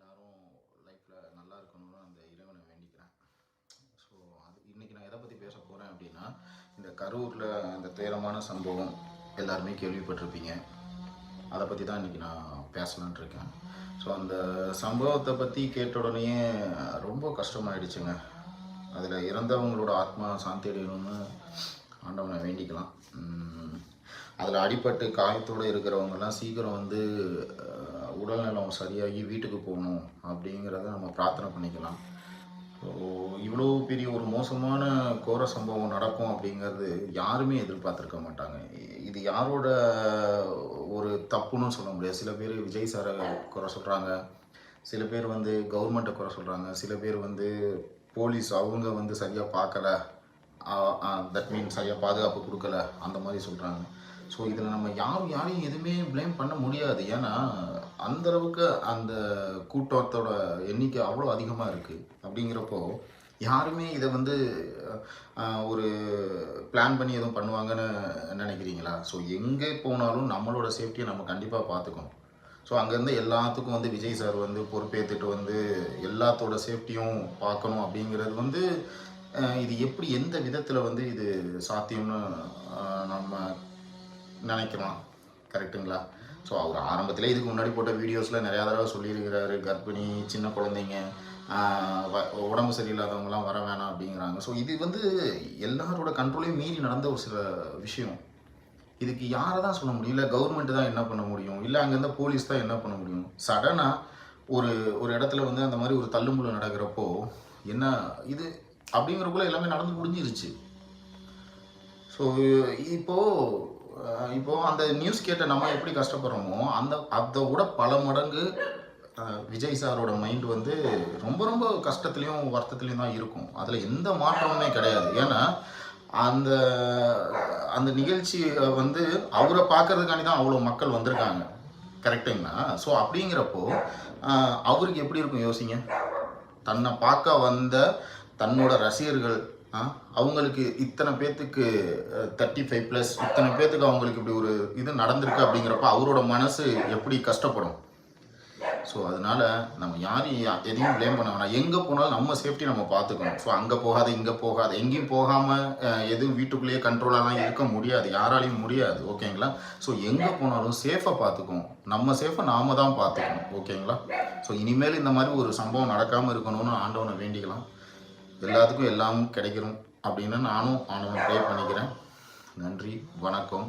எல்லாரும் லைஃப்பில் நல்லா இருக்கணும்னு அந்த இறைவனை வேண்டிக்கிறேன். ஸோ அது இன்றைக்கி நான் எதை பற்றி பேச போகிறேன் அப்படின்னா, இந்த கரூரில் அந்த துயரமான சம்பவம் எல்லாருமே கேள்விப்பட்டிருப்பீங்க. அதை பற்றி தான் இன்றைக்கி நான் பேசலான் இருக்கேன். ஸோ அந்த சம்பவத்தை பற்றி கேட்ட உடனேயே ரொம்ப கஷ்டமாயிடுச்சுங்க. அதில் இறந்தவங்களோட ஆத்மா சாந்தி அடையணும்னு ஆண்டவனை வேண்டிக்கலாம். அதில் அடிபட்டு காயத்தோடு இருக்கிறவங்கெல்லாம் சீக்கிரம் வந்து உடல்நலம் சரியாகி வீட்டுக்கு போகணும் அப்படிங்கிறத நம்ம பிரார்த்தனை பண்ணிக்கலாம். ஸோ இவ்வளோ பெரிய ஒரு மோசமான கோர சம்பவம் நடக்கும் அப்படிங்கிறது யாருமே எதிர்பார்த்துருக்க மாட்டாங்க. இது யாரோட ஒரு தப்புன்னு சொல்ல முடியாது. சில பேர் விஜய் சாரை குறை சொல்கிறாங்க, சில பேர் வந்து கவர்மெண்ட்டை குறை சொல்கிறாங்க, சில பேர் வந்து போலீஸ் அவங்க வந்து சரியாக பார்க்கல, தட் மீன்ஸ் சரியாக பாதுகாப்பு கொடுக்கல அந்த மாதிரி சொல்கிறாங்க. ஸோ இதில் நம்ம யாரையும் எதுவுமே ப்ளேம் பண்ண முடியாது. ஏன்னா அந்தளவுக்கு அந்த கூட்டத்தோட எண்ணிக்கை அவ்வளோ அதிகமாக இருக்குது. அப்படிங்கிறப்போ யாருமே இதை வந்து ஒரு பிளான் பண்ணி எதுவும் பண்ணுவாங்கன்னு நினைக்கிறீங்களா? ஸோ எங்கே போனாலும் நம்மளோட சேஃப்டியை நம்ம கண்டிப்பாக பார்த்துக்கணும். ஸோ அங்கேருந்து எல்லாத்துக்கும் வந்து விஜய் சார் வந்து பொறுப்பேற்றுட்டு வந்து எல்லாத்தோட சேஃப்டியும் பார்க்கணும் அப்படிங்கிறது வந்து இது எப்படி எந்த விதத்தில் வந்து இது சாத்தியம்னு நம்ம நினைக்கலாம். கரெக்டுங்களா? ஸோ அவர் ஆரம்பத்தில் இதுக்கு முன்னாடி போட்ட வீடியோஸில் நிறையா தடவை சொல்லியிருக்கிறாரு, கர்ப்பிணி, சின்ன குழந்தைங்க, உடம்பு சரியில்லாதவங்களாம் வர வேணாம் அப்படிங்கிறாங்க. ஸோ இது வந்து எல்லாரோட கண்ட்ரோலையும் மீறி நடந்த ஒரு சில விஷயம். இதுக்கு யாரை தான் சொல்ல முடியும்? இல்லை கவர்மெண்ட் தான் என்ன பண்ண முடியும்? இல்லை அங்கேருந்த போலீஸ் தான் என்ன பண்ண முடியும்? சடனாக ஒரு இடத்துல வந்து அந்த மாதிரி ஒரு தள்ளுமுள்ளு நடக்கிறப்போ என்ன இது அப்படிங்கிறக்குள்ள எல்லாமே நடந்து முடிஞ்சிருச்சு. ஸோ இப்போது அந்த நியூஸ் கேட்ட நம்ம எப்படி கஷ்டப்படுறோமோ அதை விட பல மடங்கு விஜய் சாரோட மைண்ட் வந்து ரொம்ப ரொம்ப கஷ்டத்துலேயும் வருத்தத்துலேயும் தான் இருக்கும். அதில் எந்த மாற்றமுமே கிடையாது. ஏன்னா அந்த அந்த நிகழ்ச்சி வந்து அவரை பார்க்கறதுக்காண்டி தான் அவ்வளோ மக்கள் வந்திருக்காங்க. கரெக்டுங்களா? ஸோ அப்படிங்கிறப்போ அவருக்கு எப்படி இருக்கும் யோசிங்க. தன்னை பார்க்க வந்த தன்னோட ரசிகர்கள் அவங்களுக்கு இத்தனை பேர்த்துக்கு 35+ இத்தனை பேர்த்துக்கு அவங்களுக்கு இப்படி ஒரு இது நடந்திருக்கு அப்படிங்கிறப்ப அவரோட மனசு எப்படி கஷ்டப்படும். ஸோ அதனால் நம்ம யாரையும் எதையும் ப்ளேம் பண்ண வேணாம். எங்கே போனாலும் நம்ம சேஃப்டி நம்ம பார்த்துக்கணும். ஸோ அங்கே போகாத இங்கே போகாத எங்கேயும் போகாமல் எதுவும் வீட்டுக்குள்ளேயே கண்ட்ரோலெல்லாம் இருக்க முடியாது, யாராலையும் முடியாது. ஓகேங்களா? ஸோ எங்கே போனாலும் சேஃபாக பார்த்துக்கணும். நம்ம சேஃபாக நாம தான் பார்த்துக்கணும். ஓகேங்களா? ஸோ இனிமேல் இந்த மாதிரி ஒரு சம்பவம் நடக்காமல் இருக்கணும்னு ஆண்டவனை வேண்டிக்கலாம். எல்லாத்துக்கும் எல்லாம் கிடைக்கணும் அப்படின்னு நானும் ஆண்டவனை ப்ரே பண்ணிக்கிறேன். நன்றி, வணக்கம்.